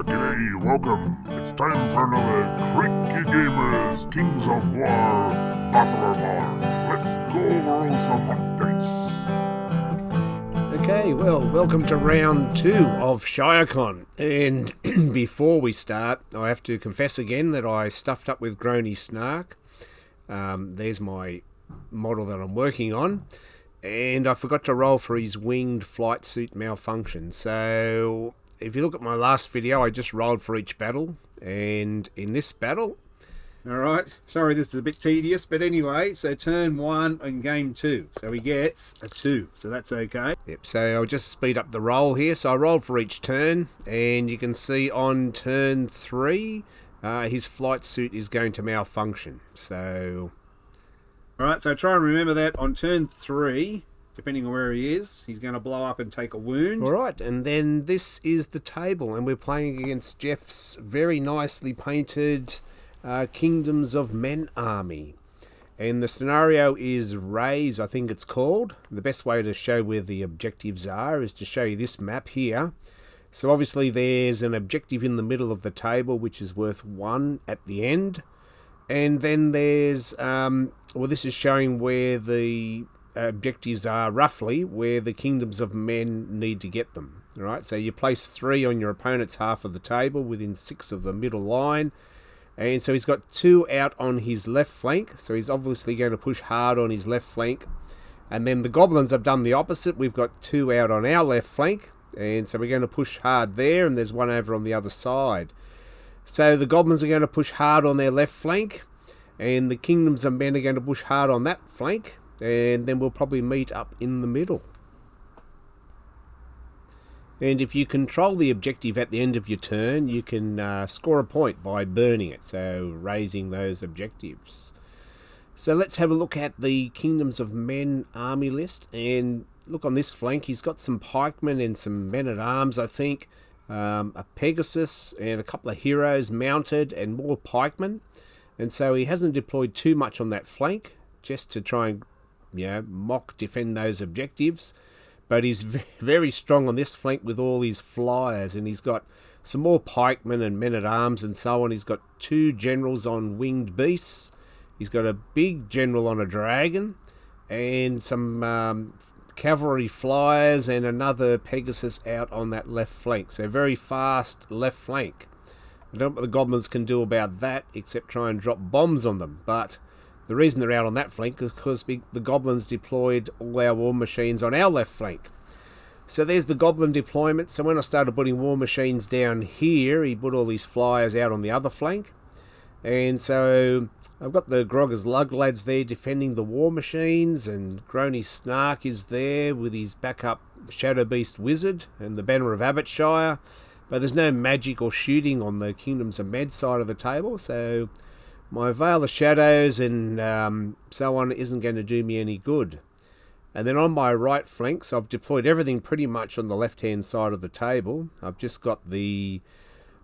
G'day, welcome. It's time for another Creaky Gamers Kings of War Battle March. Let's go over some updates. Okay, well, welcome to round 2 of Shirecon. And before we start, I have to confess again that I stuffed up with Groany Snark. There's my model that I'm working on. And I forgot to roll for his winged flight suit malfunction. So if you look at my last video, I just rolled for each battle. And in this battle... Alright, sorry this is a bit tedious, but anyway, so turn 1 and game 2. So he gets a 2, so that's okay. Yep, so I'll just speed up the roll here. So I rolled for each turn, and you can see on turn 3, his flight suit is going to malfunction. So... Alright, so try and remember that on turn 3, depending on where he is, he's going to blow up and take a wound. Alright, and then this is the table, and we're playing against Jeff's very nicely painted Kingdoms of Men army. And the scenario is Raise, I think it's called. The best way to show where the objectives are is to show you this map here. So obviously there's an objective in the middle of the table which is worth 1 at the end. And then there's, well, this is showing where the objectives are roughly, where the Kingdoms of Men need to get them. All right, so you place 3 on your opponent's half of the table within 6 of the middle line. And so he's got 2 out on his left flank, so he's obviously going to push hard on his left flank. And then the Goblins have done the opposite. We've got 2 out on our left flank, and so we're going to push hard there, and there's 1 over on the other side. So the Goblins are going to push hard on their left flank, and the Kingdoms of Men are going to push hard on that flank, and then we'll probably meet up in the middle. And if you control the objective at the end of your turn, you can score a point by burning it, so raising those objectives. So let's have a look at the Kingdoms of Men army list, and look on this flank, he's got some pikemen and some men-at-arms, I think, a Pegasus and a couple of heroes mounted and more pikemen. And so he hasn't deployed too much on that flank, just to try and, mock defend those objectives. But he's very strong on this flank with all his flyers, and he's got some more pikemen and men-at-arms and so on. He's got 2 generals on winged beasts. He's got a big general on a dragon, and some cavalry flyers and another Pegasus out on that left flank. So very fast left flank. I don't know what the Goblins can do about that, except try and drop bombs on them. But the reason they're out on that flank is because the Goblins deployed all our war machines on our left flank. So there's the Goblin deployment. So when I started putting war machines down here, he put all these flyers out on the other flank. And so I've got the Grogger's Lug lads there defending the war machines, and Groany Snark is there with his backup Shadow Beast Wizard and the Banner of Abbottshire. But there's no magic or shooting on the Kingdoms of Med side of the table, so my Veil of Shadows and so on isn't going to do me any good. And then on my right flank, so I've deployed everything pretty much on the left-hand side of the table. I've just got the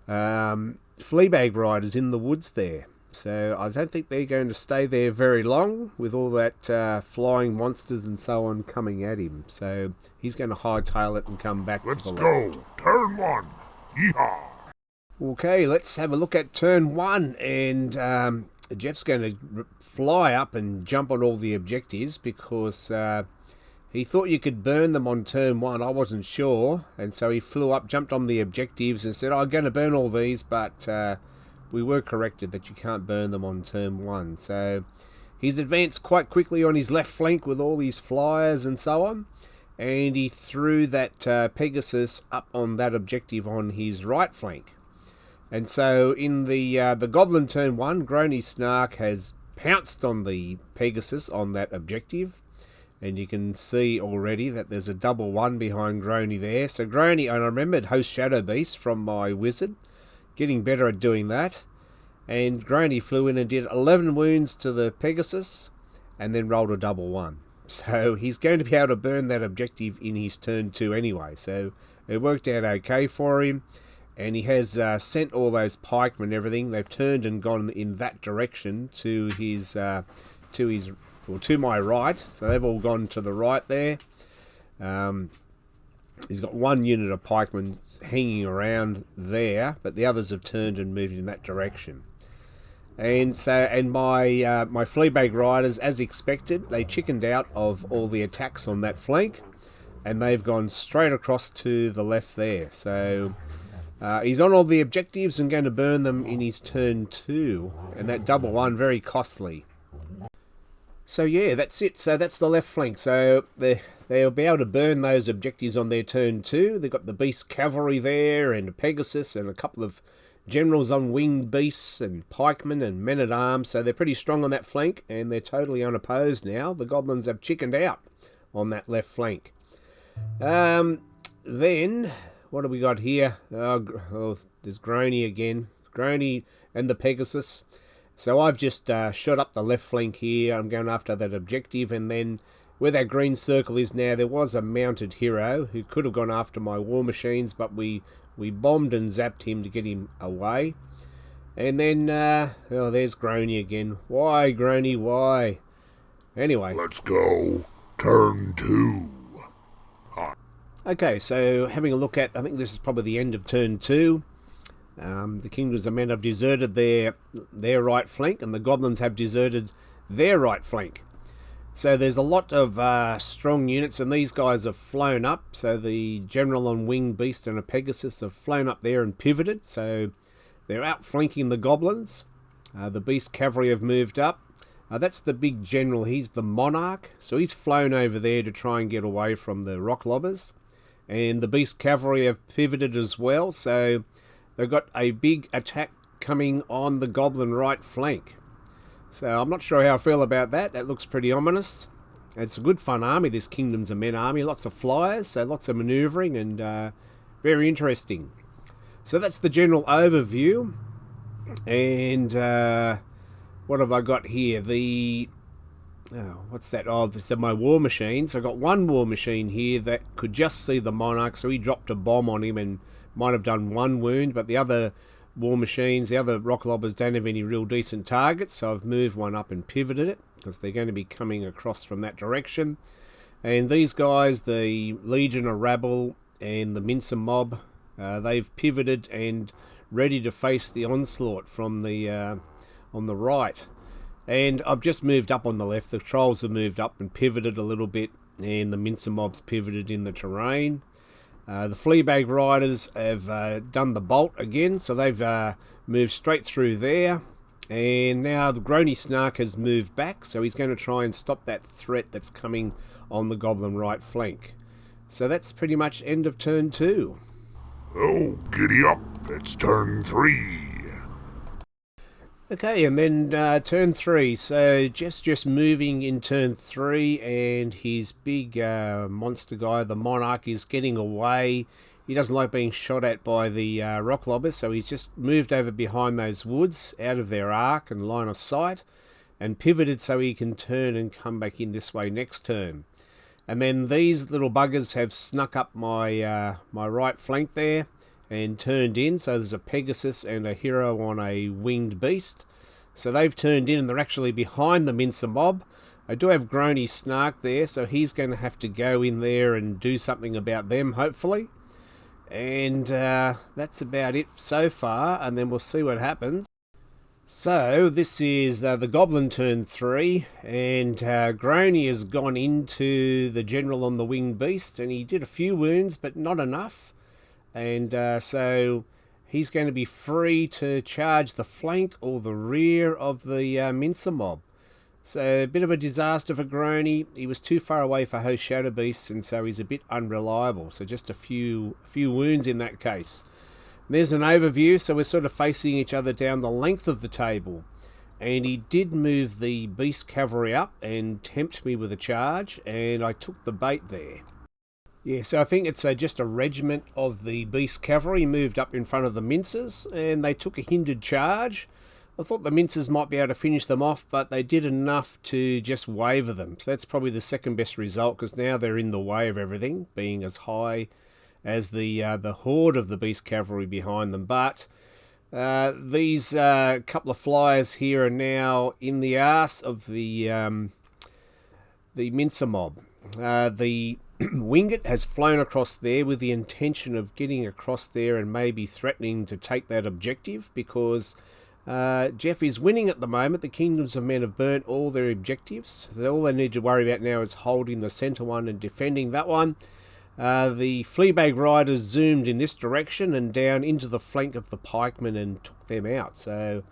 Fleabag Riders in the woods there. So I don't think they're going to stay there very long with all that flying monsters and so on coming at him. So he's going to hightail it and come back to the left. Let's go. Turn 1. Yeehaw! Okay, let's have a look at turn 1, and Jeff's going to fly up and jump on all the objectives because he thought you could burn them on turn 1. I wasn't sure, and so he flew up, jumped on the objectives and said, I'm going to burn all these, but we were corrected that you can't burn them on turn 1. So he's advanced quite quickly on his left flank with all these flyers and so on. And he threw that Pegasus up on that objective on his right flank. And so in the Goblin turn 1, Groany Snark has pounced on the Pegasus on that objective. And you can see already that there's a double 1 behind Groany there. So Groany, and I remembered Host Shadow Beast from my Wizard, getting better at doing that. And Groany flew in and did 11 wounds to the Pegasus and then rolled a double 1. So he's going to be able to burn that objective in his turn 2 anyway. So it worked out okay for him. And he has sent all those pikemen and everything. They've turned and gone in that direction to my right. So they've all gone to the right there. He's got 1 unit of pikemen hanging around there, but the others have turned and moved in that direction. And my Fleabag Riders, as expected, they chickened out of all the attacks on that flank, and they've gone straight across to the left there. So he's on all the objectives and going to burn them in his turn 2, and that double one, very costly. So yeah, that's it. So that's the left flank. So they'll be able to burn those objectives on their turn 2. They've got the Beast Cavalry there, and a Pegasus, and a couple of generals on winged beasts, and pikemen and men-at-arms. So they're pretty strong on that flank, and they're totally unopposed now. The Goblins have chickened out on that left flank. Then, what have we got here? Oh, there's Groany again. Groany and the Pegasus. So I've just shot up the left flank here. I'm going after that objective, and then where that green circle is now, there was a mounted hero who could have gone after my war machines, but we bombed and zapped him to get him away. And then, oh, there's Groany again. Why, Groany, why? Anyway. Let's go. Turn 2. Okay, so having a look at, I think this is probably the end of turn 2. The Kingdoms of Men have deserted their right flank, and the Goblins have deserted their right flank. So there's a lot of strong units, and these guys have flown up. So the General on Winged Beast and a Pegasus have flown up there and pivoted. So they're outflanking the Goblins. The Beast Cavalry have moved up. That's the big General. He's the Monarch. So he's flown over there to try and get away from the Rock Lobbers. And the Beast Cavalry have pivoted as well. So they've got a big attack coming on the Goblin right flank. So I'm not sure how I feel about that. That looks pretty ominous. It's a good fun army, this Kingdoms of Men army. Lots of flyers, so lots of manoeuvring, and very interesting. So that's the general overview. And what have I got here? What's that? Oh, this is my war machines. I've got one war machine here that could just see the Monarch, so he dropped a bomb on him and might have done one wound, but the other war machines, the other rock lobbers, don't have any real decent targets, so I've moved one up and pivoted it because they're going to be coming across from that direction. And these guys, the Legion of Rabble and the Mincer Mob, they've pivoted and ready to face the onslaught from the on the right. And I've just moved up on the left. The Trolls have moved up and pivoted a little bit, and the Mincer Mob's pivoted in the terrain. The Fleabag Riders have done the bolt again, so they've moved straight through there. And now the Groany Snark has moved back, so he's going to try and stop that threat that's coming on the Goblin right flank. So that's pretty much end of turn 2. Oh, giddy up. It's turn 3. Okay, and then turn 3. So just moving in turn 3, and his big monster guy, the Monarch, is getting away. He doesn't like being shot at by the rock lobbers, so he's just moved over behind those woods, out of their arc and line of sight, and pivoted so he can turn and come back in this way next turn. And then these little buggers have snuck up my my right flank there and turned in. So there's a Pegasus and a hero on a winged beast. So they've turned in, and they're actually behind the Mincer Mob. I do have Groany Snark there, so he's going to have to go in there and do something about them, hopefully. And that's about it so far, and then we'll see what happens. So this is the Goblin turn 3, and Groany has gone into the General on the Winged Beast, and he did a few wounds, but not enough. And so he's going to be free to charge the flank or the rear of the Mincer Mob. So a bit of a disaster for Groany. He was too far away for Host Shadow Beasts, and so he's a bit unreliable. So just a few wounds in that case. There's an overview, so we're sort of facing each other down the length of the table. And he did move the Beast Cavalry up and tempt me with a charge, and I took the bait there. Yeah, so I think it's just a regiment of the Beast Cavalry moved up in front of the Mincers, and they took a hindered charge. I thought the Mincers might be able to finish them off, but they did enough to just waver them. So that's probably the second best result, because now they're in the way of everything, being as high as the horde of the Beast Cavalry behind them. But these couple of flyers here are now in the arse of the Mincer Mob. The Wingett has flown across there with the intention of getting across there and maybe threatening to take that objective, because Jeff is winning at the moment. The Kingdoms of Men have burnt all their objectives. So all they need to worry about now is holding the centre one and defending that one. The Fleabag Riders zoomed in this direction and down into the flank of the pikemen and took them out. So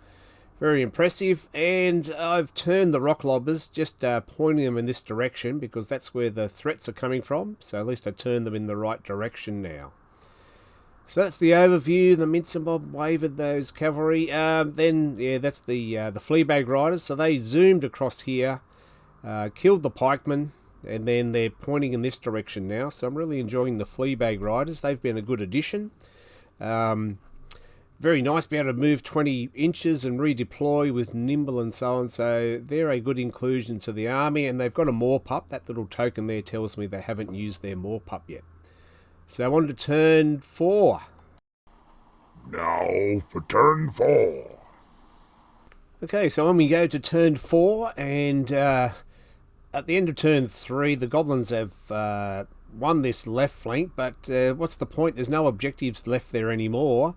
very impressive. And I've turned the rock lobbers, just pointing them in this direction because that's where the threats are coming from. So at least I turned them in the right direction now. So that's the overview. The Mincer Mob wavered those cavalry. Then, yeah, that's the Fleabag Riders. So they zoomed across here, killed the pikemen, and then they're pointing in this direction now. So I'm really enjoying the Fleabag Riders. They've been a good addition. Very nice to be able to move 20 inches and redeploy with nimble and so on. So they're a good inclusion to the army, and they've got a Moorpup. That little token there tells me they haven't used their Moorpup yet. So I wanted to turn 4. Now for turn 4. Okay, so when we go to turn 4, and at the end of turn 3, the Goblins have won this left flank, but what's the point? There's no objectives left there anymore,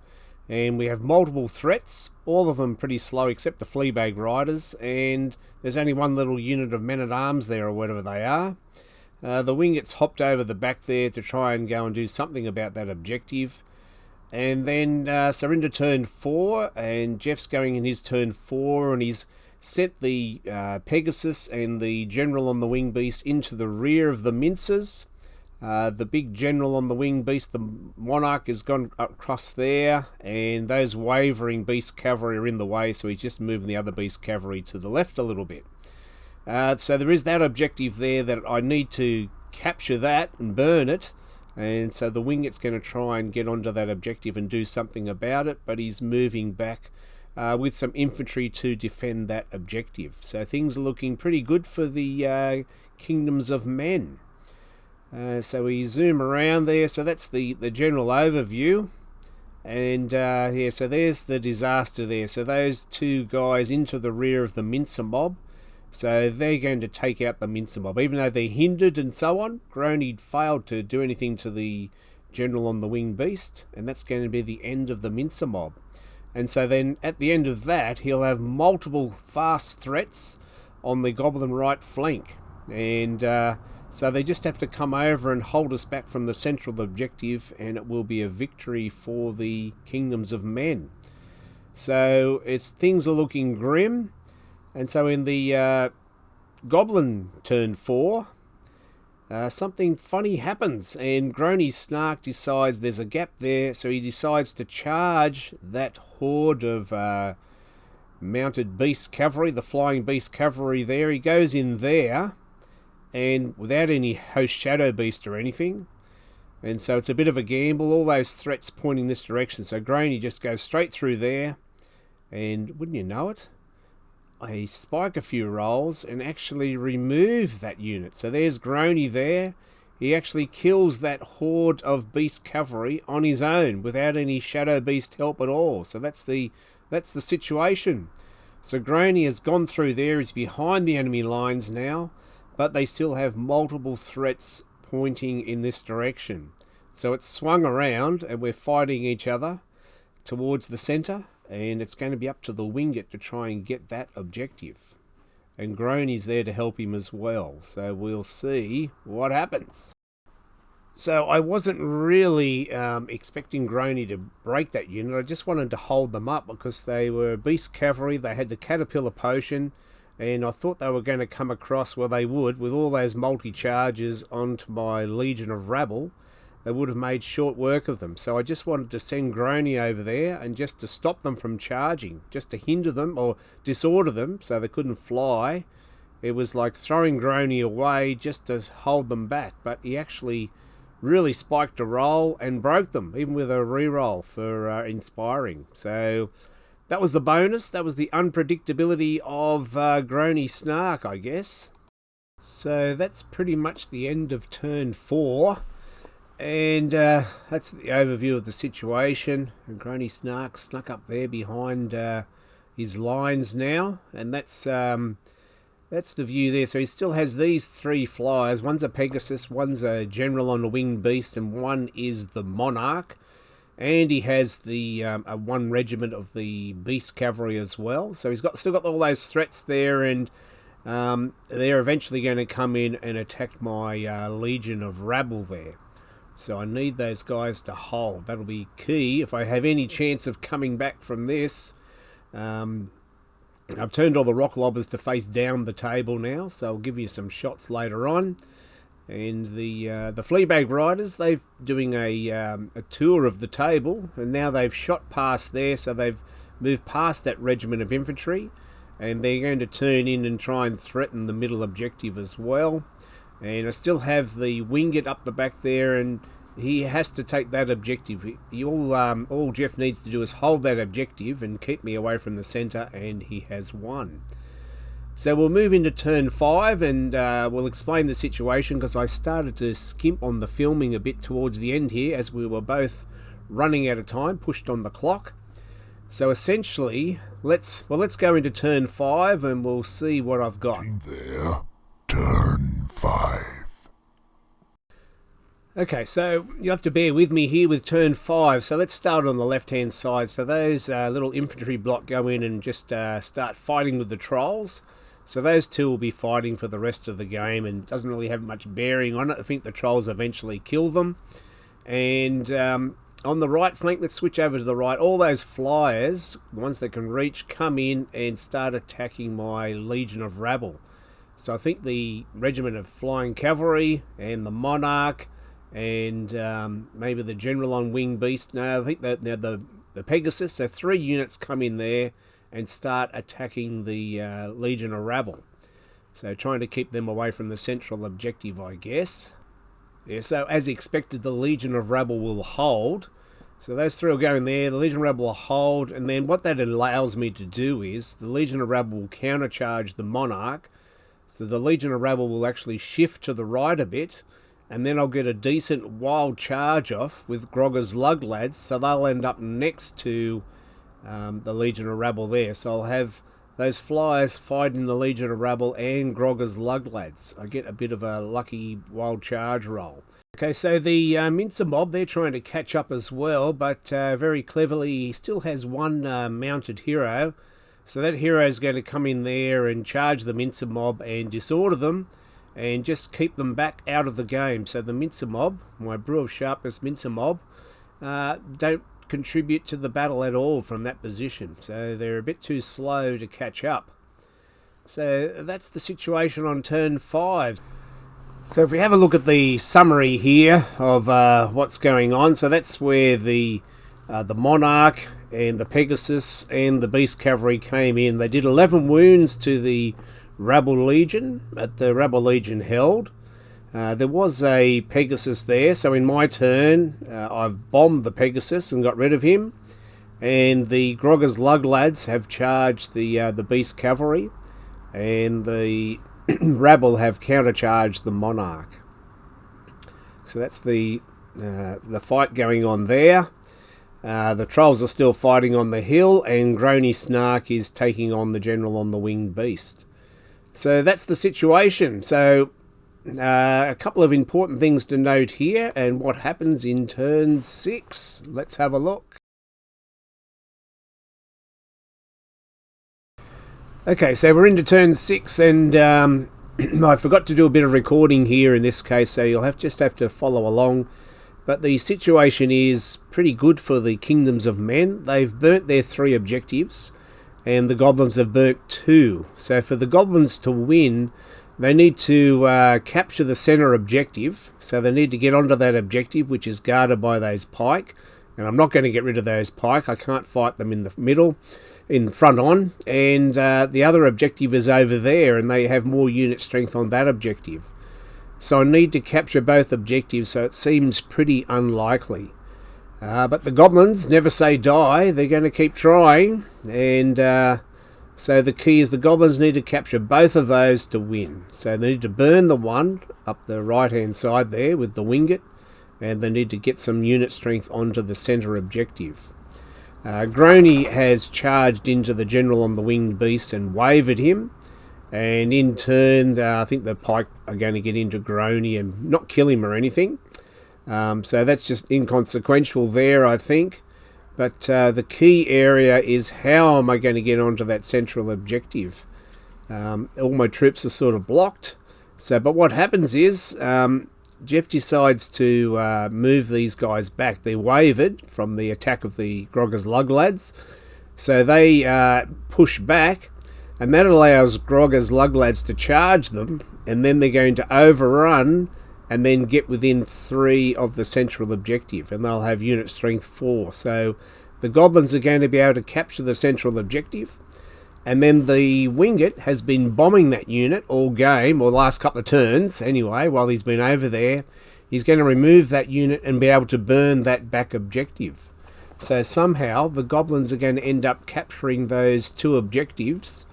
and we have multiple threats, all of them pretty slow except the Fleabag Riders, and there's only one little unit of men-at-arms there or whatever they are. The Wingett's hopped over the back there to try and go and do something about that objective. And then, so we're into turn 4, and Jeff's going in his turn 4, and he's set the Pegasus and the General on the Wing Beast into the rear of the Mincers. The big General on the Wing Beast, the Monarch, has gone across there, and those wavering Beast Cavalry are in the way, so he's just moving the other Beast Cavalry to the left a little bit. So there is that objective there that I need to capture that and burn it, and so the Wingett's going to try and get onto that objective and do something about it, but he's moving back with some infantry to defend that objective. So things are looking pretty good for the Kingdoms of Men. So we zoom around there, so that's the general overview. And yeah, so there's the disaster there. So those two guys into the rear of the Mincer Mob. So they're going to take out the Mincer Mob. Even though they're hindered and so on, Groany failed to do anything to the General on the Wing Beast, and that's going to be the end of the Mincer Mob. And so then at the end of that, he'll have multiple fast threats on the Goblin right flank. And so they just have to come over and hold us back from the central objective, and it will be a victory for the Kingdoms of Men. So things are looking grim. And so in the Goblin turn 4, something funny happens, and Groany Snark decides there's a gap there, so he decides to charge that horde of mounted Beast Cavalry, the Flying Beast Cavalry there. He goes in there, and without any Host Shadow Beast or anything, and so it's a bit of a gamble, all those threats pointing this direction, so Groany just goes straight through there, and wouldn't you know it, I spike a few rolls and actually remove that unit. So there's Groany there. He actually kills that horde of Beast Cavalry on his own without any Shadow Beast help at all. So that's the situation. So Groany has gone through there. He's behind the enemy lines now, but they still have multiple threats pointing in this direction. So it's swung around and we're fighting each other towards the centre. And it's going to be up to the Wingett to try and get that objective. And Groany's there to help him as well. So we'll see what happens. So I wasn't really expecting Groany to break that unit. I just wanted to hold them up because they were Beast Cavalry. They had the Caterpillar Potion. And I thought they were going to come across, well they would, with all those multi-charges onto my Legion of Rabble. They would have made short work of them. So I just wanted to send Groany over there and just to stop them from charging, just to hinder them or disorder them so they couldn't fly. It was like throwing Groany away just to hold them back. But he actually really spiked a roll and broke them, even with a reroll for inspiring. So that was the bonus. That was the unpredictability of Groany Snark, I guess. So that's pretty much the end of turn 4. And that's the overview of the situation. And Groany Snark snuck up there behind his lines now. And that's That's the view there. So he still has these three flyers. One's a Pegasus, one's a General on the Winged Beast, and one is the Monarch. And he has the one regiment of the Beast Cavalry as well. So he's still got all those threats there, and they're eventually going to come in and attack my Legion of Rabble there. So I need those guys to hold. That'll be key if I have any chance of coming back from this. I've turned all the rock lobbers to face down the table now, so I'll give you some shots later on. And the Fleabag Riders, they're doing a tour of the table, and now they've shot past there, so they've moved past that regiment of infantry, and they're going to turn in and try and threaten the middle objective as well. And I still have the Winged up the back there, and he has to take that objective. All Jeff needs to do is hold that objective and keep me away from the centre, and he has won. So we'll move into turn 5, and we'll explain the situation, because I started to skimp on the filming a bit towards the end here, as we were both running out of time, pushed on the clock. So essentially, let's go into turn 5, and we'll see what I've got. There, turn 5. Okay, so you have to bear with me here with turn 5. So let's start on the left-hand side. So those little infantry block go in and just start fighting with the trolls. So those two will be fighting for the rest of the game, and doesn't really have much bearing on it. I think the trolls eventually kill them. And on the right flank, let's switch over to the right. All those flyers, the ones that can reach, come in and start attacking my Legion of Rabble. So I think the regiment of flying cavalry and the Monarch and maybe the General on Winged Beast. No, I think that now the Pegasus. So 3 units come in there and start attacking the Legion of Rabble. So trying to keep them away from the central objective, I guess. Yeah, so as expected, the Legion of Rabble will hold. So those 3 will go in there, the Legion of Rabble will hold, and then what that allows me to do is the Legion of Rabble will countercharge the Monarch. So the Legion of Rabble will actually shift to the right a bit, and then I'll get a decent wild charge off with Grogger's Lug Lads, so they'll end up next to the Legion of Rabble there. So I'll have those flyers fighting the Legion of Rabble and Grogger's Lug Lads. I get a bit of a lucky wild charge roll. Okay, so the Mincer Mob, they're trying to catch up as well, but very cleverly he still has one mounted hero. So that hero is going to come in there and charge the Mincer Mob and disorder them, and just keep them back out of the game. So the Mincer Mob, my Brew of Sharpness Mincer Mob, don't contribute to the battle at all from that position. So they're a bit too slow to catch up. So that's the situation on turn 5. So if we have a look at the summary here of what's going on, so that's where the Monarch and the Pegasus and the Beast Cavalry came in. They did 11 wounds to the Rabble Legion at the Rabble Legion held. There was a Pegasus there, so in my turn I've bombed the Pegasus and got rid of him, and the Grogger's Lug Lads have charged the Beast Cavalry, and the Rabble have countercharged the Monarch. So that's the fight going on there. The Trolls are still fighting on the hill, and Groany Snark is taking on the General on the Winged Beast. So that's the situation. So a couple of important things to note here, and what happens in turn 6. Let's have a look. Okay, so we're into turn 6, and I forgot to do a bit of recording here in this case, so you'll just have to follow along. But the situation is pretty good for the Kingdoms of Men. They've burnt their 3 objectives, and the Goblins have burnt 2. So for the Goblins to win, they need to capture the centre objective. So they need to get onto that objective, which is guarded by those pike. And I'm not going to get rid of those pike. I can't fight them in the middle, in front on. And the other objective is over there, and they have more unit strength on that objective. So I need to capture both objectives, so it seems pretty unlikely. But the Goblins never say die. They're going to keep trying, and so the key is the Goblins need to capture both of those to win. So they need to burn the one up the right hand side there with the Winged, and they need to get some unit strength onto the centre objective. Groany has charged into the General on the Winged Beast and wavered him, And in turn, I think the pike are going to get into Grony and not kill him or anything. So that's just inconsequential there, I think. But the key area is how am I going to get onto that central objective? All my troops are sort of blocked. But what happens is Jeff decides to move these guys back. They're wavered from the attack of the Grogger's Lug lads. So they push back. And that allows Grogger's Lug lads to charge them, and then they're going to overrun and then get within 3 of the central objective, and they'll have unit strength 4. So the Goblins are going to be able to capture the central objective, and then the Wingit has been bombing that unit all game, or the last couple of turns anyway, while he's been over there. He's going to remove that unit and be able to burn that back objective. So somehow the Goblins are going to end up capturing those 2 objectives,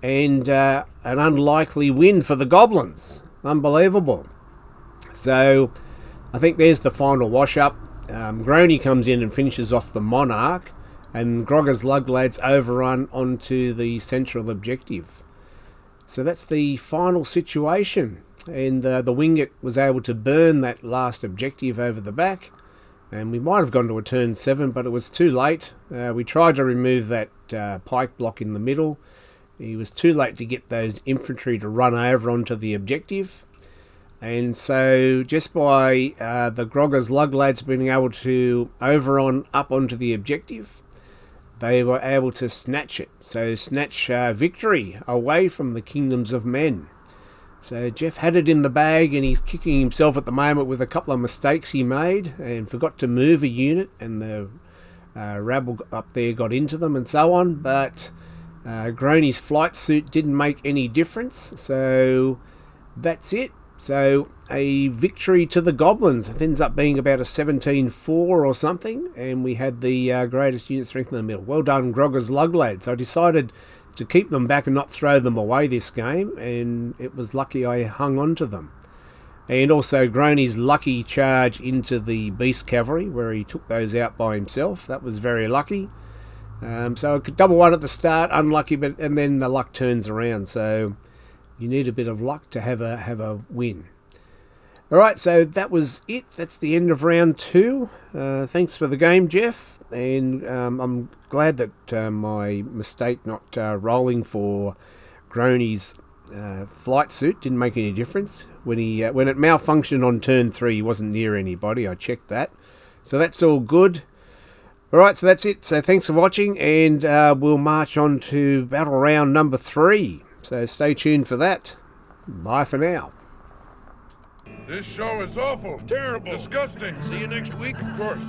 and an unlikely win for the Goblins. Unbelievable. So I think there's the final wash-up. Grony comes in and finishes off the Monarch, and Grogger's Lug lads overrun onto the central objective. So that's the final situation. And the Wingit was able to burn that last objective over the back. And we might have gone to a turn 7, but it was too late. We tried to remove that pike block in the middle. It was too late to get those infantry to run over onto the objective. And so just by the Grogger's Lug lads being able to overrun up onto the objective, they were able to snatch it. So snatch victory away from the kingdoms of men. So Jeff had it in the bag, and he's kicking himself at the moment with a couple of mistakes he made and forgot to move a unit, and the rabble up there got into them and so on. But Grony's flight suit didn't make any difference, so that's it. So a victory to the Goblins. It ends up being about a 17-4 or something, and we had the greatest unit strength in the middle. Well done, Grogger's Lug lads. I decided to keep them back and not throw them away this game, and it was lucky I hung on to them. And also Grony's lucky charge into the Beast Cavalry, where he took those out by himself. That was very lucky. So I could double one at the start, unlucky, and then the luck turns around. So you need a bit of luck to have a win. All right, so that was it. That's the end of round 2. Thanks for the game, Jeff. And I'm glad that my mistake not rolling for Grony's flight suit didn't make any difference. When it malfunctioned on turn 3, he wasn't near anybody. I checked that. So that's all good. Alright, so that's it. So thanks for watching, and we'll march on to battle round number 3. So stay tuned for that. Bye for now. This show is awful. Terrible. Disgusting. See you next week. Of course.